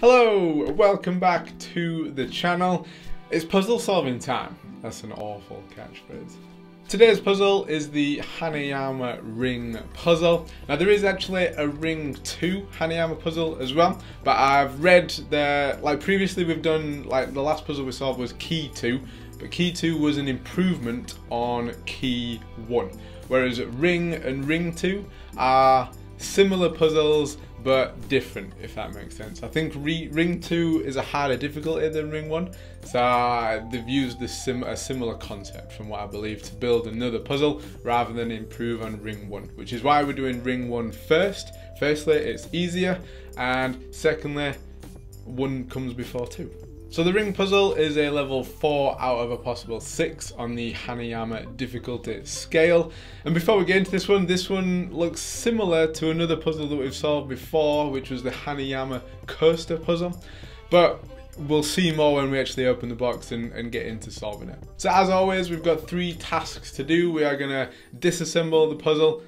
Hello, welcome back to the channel. It's puzzle solving time. That's an awful catchphrase. Today's puzzle is the Hanayama Ring puzzle. Now there is actually a Ring 2 Hanayama puzzle as well, but I've read like previously we've done, like the last puzzle we solved was Key 2, but Key 2 was an improvement on Key 1, whereas Ring and Ring 2 are similar puzzles but different, if that makes sense. I think Ring 2 is a harder difficulty than Ring 1, so they've used a similar concept from what I believe to build another puzzle rather than improve on Ring 1, which is why we're doing Ring 1 first. Firstly, it's easier, and secondly, 1 comes before 2. So the Ring puzzle is a level 4 out of a possible 6 on the Hanayama difficulty scale. And before we get into this one looks similar to another puzzle that we've solved before, which was the Hanayama coaster puzzle. But we'll see more when we actually open the box and get into solving it. So as always, we've got 3 tasks to do. We are going to disassemble the puzzle,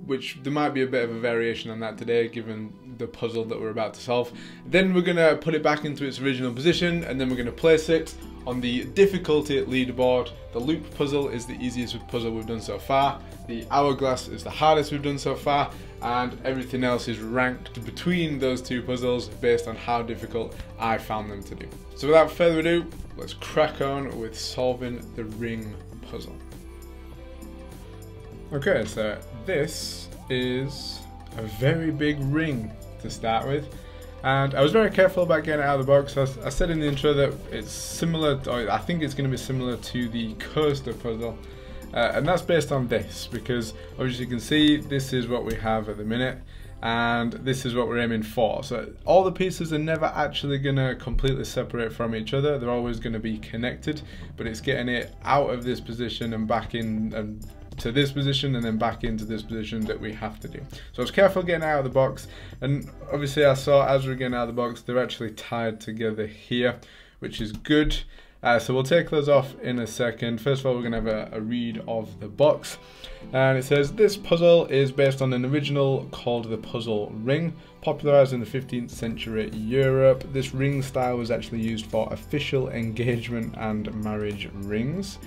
which there might be a bit of a variation on that today given the puzzle that we're about to solve. Then we're going to put it back into its original position, and then we're going to place it on the difficulty leaderboard. The loop puzzle is the easiest puzzle we've done so far, the hourglass is the hardest we've done so far, and everything else is ranked between those 2 puzzles based on how difficult I found them to do. So without further ado, let's crack on with solving the Ring puzzle. Okay, so this is a very big ring to start with, and I was very careful about getting it out of the box. I said in the intro that it's similar, or I think it's going to be similar to the coaster puzzle, and that's based on this, because obviously you can see this is what we have at the minute and this is what we're aiming for. So all the pieces are never actually going to completely separate from each other, they're always going to be connected, but it's getting it out of this position and back in and to this position and then back into this position that we have to do. So I was careful getting out of the box, and obviously I saw as we're getting out of the box they're actually tied together here, which is good. So we'll take those off in a second. First of all, we're going to have a read of the box, and it says this puzzle is based on an original called the puzzle ring, popularized in the 15th century Europe. This ring style was actually used for official engagement and marriage rings.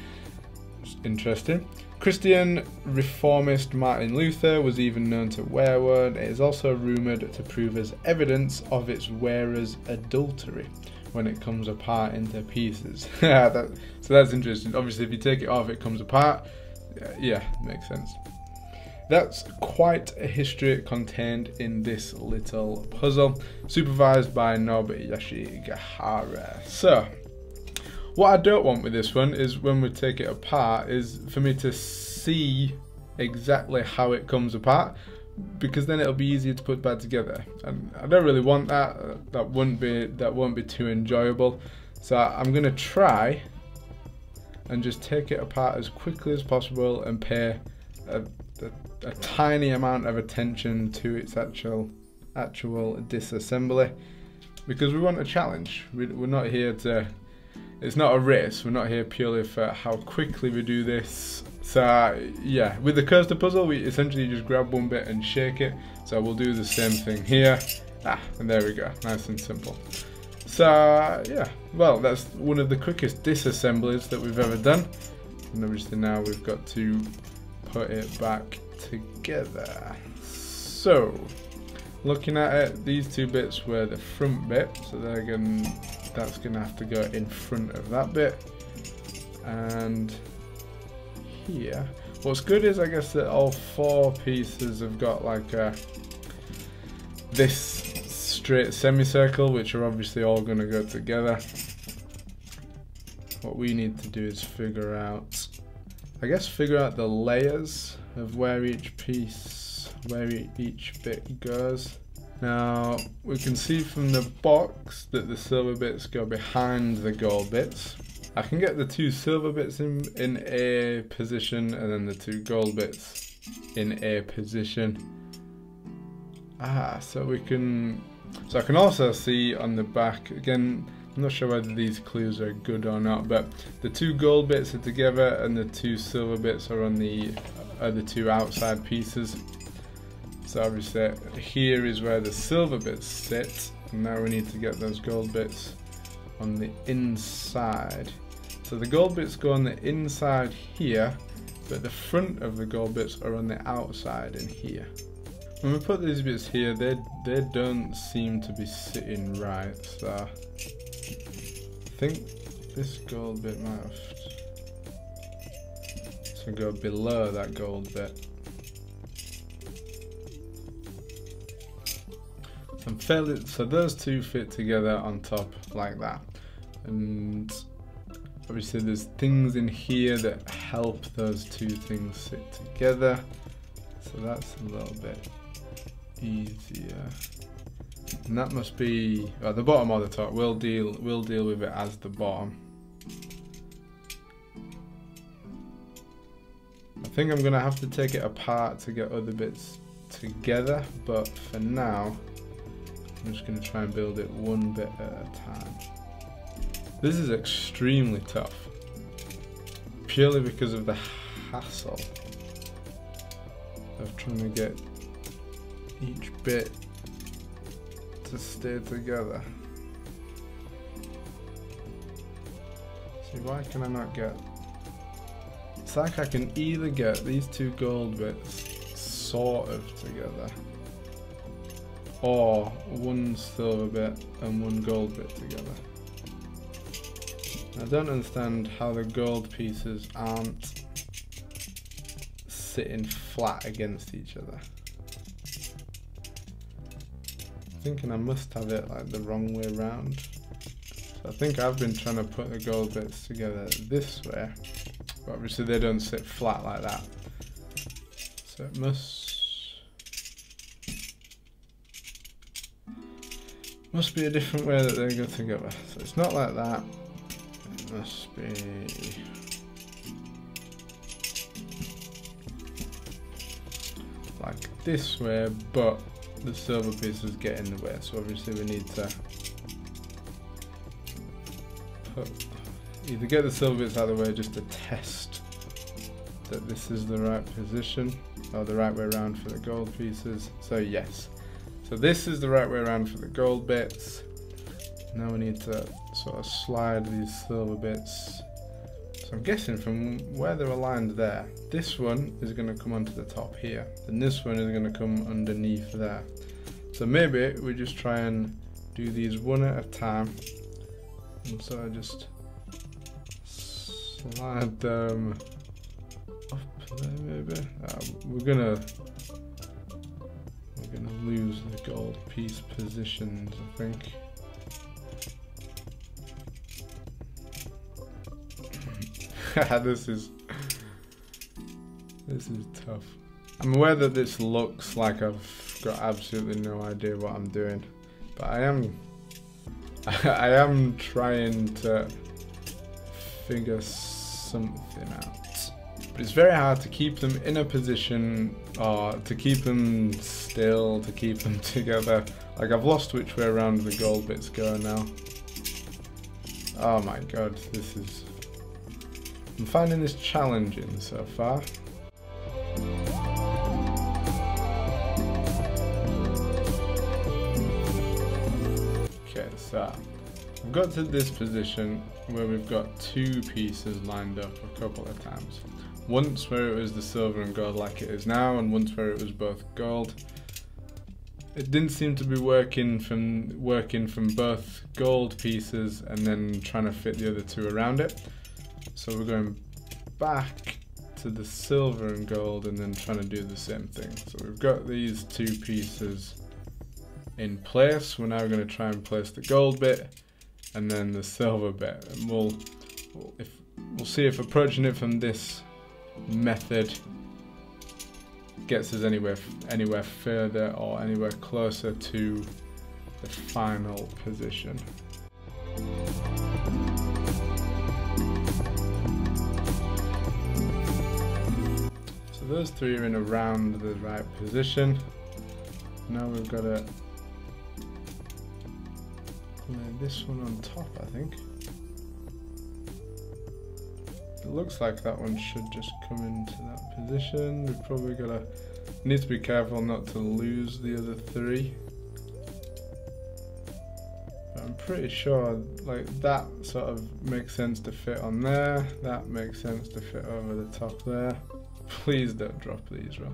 Interesting. Christian reformist Martin Luther was even known to wear one. It is also rumoured to prove as evidence of its wearer's adultery when it comes apart into pieces. So that's interesting. Obviously if you take it off it comes apart. Yeah, makes sense. That's quite a history contained in this little puzzle, supervised by Nobuyoshi Gahara. So what I don't want with this one is when we take it apart is for me to see exactly how it comes apart, because then it'll be easier to put back together, and I don't really want that. That won't be too enjoyable. So I'm gonna try and just take it apart as quickly as possible and pay a tiny amount of attention to its actual disassembly, because we want a challenge. We're not here to, it's not a race, we're not here purely for how quickly we do this. So yeah, with the coaster puzzle we essentially just grab one bit and shake it, so we'll do the same thing here. And there we go, nice and simple. So yeah, well, that's one of the quickest disassemblies that we've ever done, and obviously now we've got to put it back together. So looking at it, these 2 bits were the front bit, so that's gonna have to go in front of that bit. And here, what's good is I guess that all 4 pieces have got like this straight semicircle, which are obviously all gonna go together. What we need to do is figure out the layers of where each bit goes. Now we can see from the box that the silver bits go behind the gold bits. I can get the 2 silver bits in a position and then the 2 gold bits in a position. So I can also see on the back, again I'm not sure whether these clues are good or not, but the 2 gold bits are together and the 2 silver bits are on the 2 outside pieces. So obviously here is where the silver bits sit, And now we need to get those gold bits on the inside. So the gold bits go on the inside here, but the front of the gold bits are on the outside in here. When we put these bits here, they don't seem to be sitting right, so I think this gold bit might have to go below that gold bit. So those two fit together on top like that, and obviously there's things in here that help those two things sit together, so that's a little bit easier. And that must be the bottom or the top. We'll deal with it as the bottom. I think I'm gonna have to take it apart to get other bits together, but for now I'm just going to try and build it one bit at a time. This is extremely tough, purely because of the hassle of trying to get each bit to stay together. See, why can I not get... It's like I can either get these two gold bits sort of together, or one silver bit and one gold bit together. I don't understand how the gold pieces aren't sitting flat against each other. I'm thinking I must have it like the wrong way around. So I think I've been trying to put the gold bits together this way, but obviously they don't sit flat like that. So it must be a different way that they go together. So it's not like that. It must be like this way, but the silver pieces get in the way. So obviously we need to either get the silver bits out of the way just to test that this is the right position, or the right way around for the gold pieces. So yes. So this is the right way around for the gold bits. Now we need to sort of slide these silver bits. So I'm guessing from where they're aligned there, this one is going to come onto the top here, and this one is going to come underneath there. So maybe we just try and do these one at a time, and so I just slide them up there maybe. We're gonna lose the gold piece positions, I think. This is tough. I'm aware that this looks like I've got absolutely no idea what I'm doing, but I am trying to figure something out. But it's very hard to keep them in a position, or to keep them still, to keep them together. Like, I've lost which way around the gold bits go now. Oh my god, I'm finding this challenging so far. Okay, so I've got to this position where we've got two pieces lined up a couple of times. Once where it was the silver and gold like it is now, and once where it was both gold. It didn't seem to be working from both gold pieces and then trying to fit the other two around it. So we're going back to the silver and gold and then trying to do the same thing. So we've got these two pieces in place. We're now going to try and place the gold bit and then the silver bit, and we'll see if approaching it from this method gets us anywhere further or anywhere closer to the final position. So those three are in around the right position. Now we've got to lay this one on top, I think. It looks like that one should just come into that position. We've probably need to be careful not to lose the other three. I'm pretty sure like that sort of makes sense to fit on there. That makes sense to fit over the top there. Please don't drop these, Ross.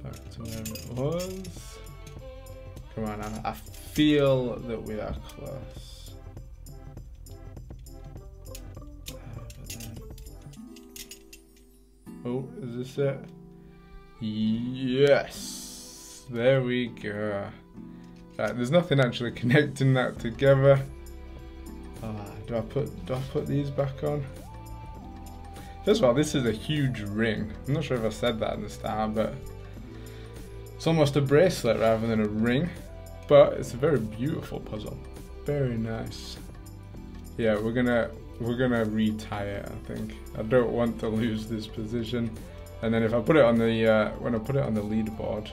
Back to where it was. Come on, I feel that we are close. Oh, is this it? Yes, there we go. Right, there's nothing actually connecting that together. Do I put these back on? First of all, this is a huge ring. I'm not sure if I said that at the start, but it's almost a bracelet rather than a ring. But it's a very beautiful puzzle. Very nice. Yeah, we're gonna retie it, I think. I don't want to lose this position. And then if I put it on the when I put it on the leaderboard,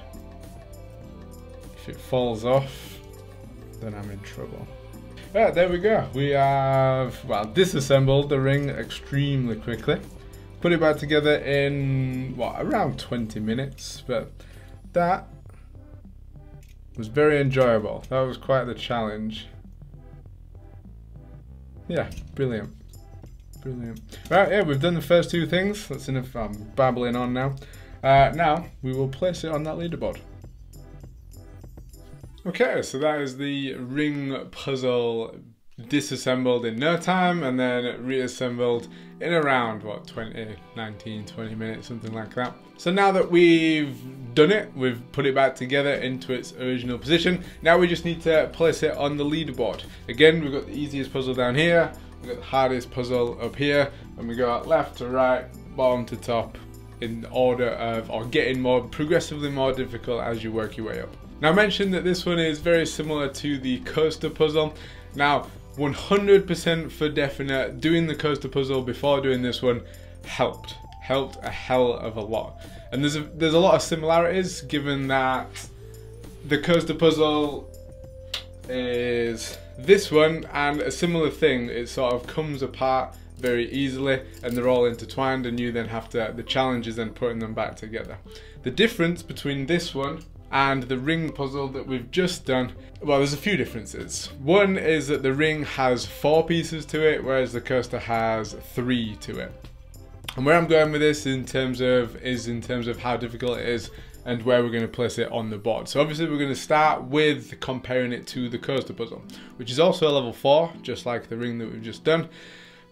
if it falls off, then I'm in trouble. Right, there we go. We have, well, disassembled the ring extremely quickly. Put it back together in, what, around 20 minutes. But that was very enjoyable. That was quite the challenge. Yeah, brilliant. Brilliant. Right, yeah, we've done the first two things. That's enough babbling on now. Now, we will place it on that leaderboard. Okay, so that is the ring puzzle disassembled in no time and then reassembled in around, what, 20 minutes, something like that. So now that we've done it, we've put it back together into its original position. Now we just need to place it on the leaderboard. Again, we've got the easiest puzzle down here. We've got the hardest puzzle up here, and we go left to right, bottom to top, in order of, or getting progressively more difficult as you work your way up. Now I mentioned that this one is very similar to the coaster puzzle. Now 100% for definite, doing the coaster puzzle before doing this one helped a hell of a lot. And there's a lot of similarities, given that the coaster puzzle is this one, and a similar thing, it sort of comes apart very easily and they're all intertwined, and you then have to, the challenge is then putting them back together. The difference between this one and the ring puzzle that we've just done, well, there's a few differences. One is that the ring has 4 pieces to it, whereas the coaster has 3 to it. And where I'm going with this in terms of how difficult it is and where we're going to place it on the board. So obviously we're going to start with comparing it to the coaster puzzle, which is also a level 4, just like the ring that we've just done.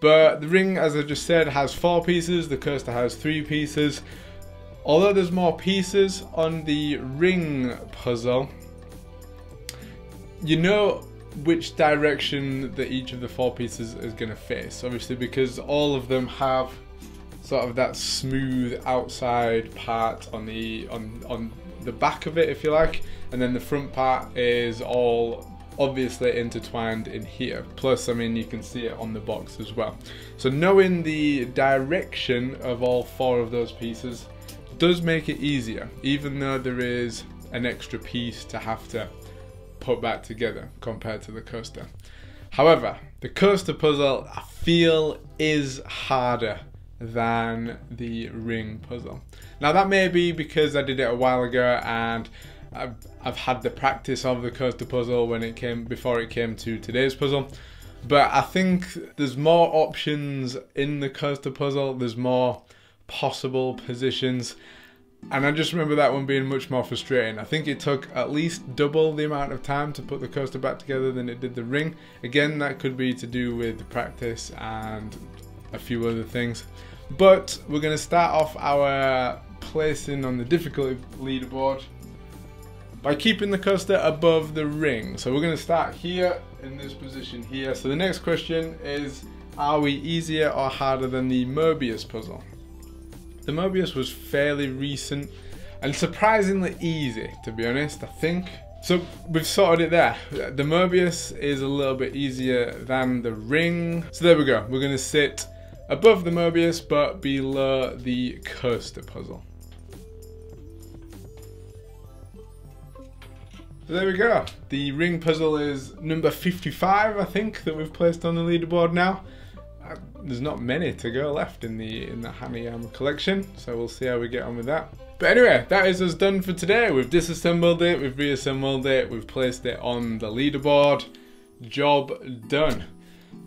But the ring, as I just said, has 4 pieces, the coaster has 3 pieces. Although there's more pieces on the ring puzzle, you know which direction that each of the 4 pieces is going to face, obviously, because all of them have sort of that smooth outside part on the back of it, if you like, and then the front part is all obviously intertwined in here. Plus, I mean, you can see it on the box as well. So knowing the direction of all 4 of those pieces does make it easier, even though there is an extra piece to have to put back together compared to the coaster. However, the coaster puzzle, I feel, is harder than the ring puzzle. Now that may be because I did it a while ago and I've had the practice of the coaster puzzle before it came to today's puzzle, but I think there's more options in the coaster puzzle, there's more possible positions, and I just remember that one being much more frustrating. I think it took at least double the amount of time to put the coaster back together than it did the ring. Again, that could be to do with the practice and a few other things, but we're going to start off our placing on the difficulty leaderboard by keeping the coaster above the ring. So we're going to start here in this position here. So the next question is, are we easier or harder than the Mobius puzzle? The Mobius was fairly recent and surprisingly easy, to be honest, I think. So we've sorted it there. The Mobius is a little bit easier than the ring. So there we go. We're going to sit above the Mobius but below the coaster puzzle. So there we go. The ring puzzle is number 55, I think, that we've placed on the leaderboard now. there's not many to go left in the Hanayama collection, so we'll see how we get on with that. But anyway, that is us done for today. We've disassembled it, we've reassembled it, we've placed it on the leaderboard. Job done.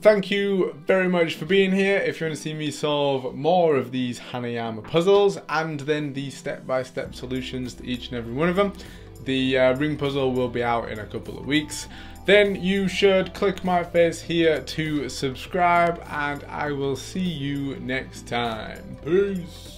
Thank you very much for being here. If you want to see me solve more of these Hanayama puzzles and then the step-by-step solutions to each and every one of them, the ring puzzle will be out in a couple of weeks. Then you should click my face here to subscribe, and I will see you next time. Peace.